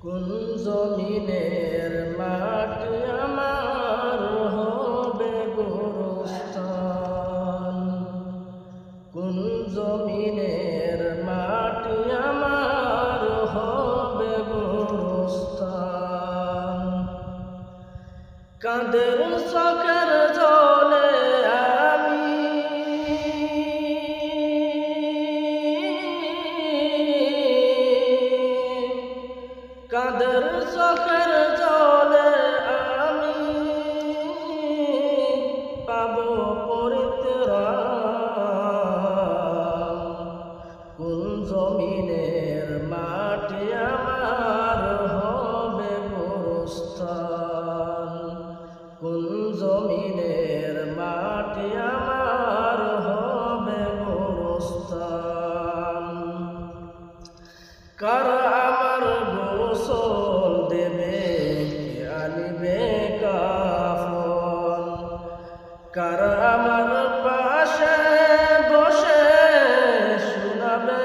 কোন জমিনের মাটি আমার হবে গোরস্থান, কোন জমিনের মাটি আমার হবে গোরস্থান। কাঁদের চোখের জলে আমি কাঁদের চোখের জলে আমি পাব পরিত্রাণ। কোন জমিনের মাটি আমার হবে গোরস্থান, কোন জমিনের মাটি আমার হবে গোরস্থান। কারা আমার গোসল দেবে, কে আনিবে কাফন, কারা আমার পাশে বসে শোনাবে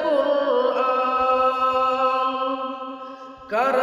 কুরআন, কারা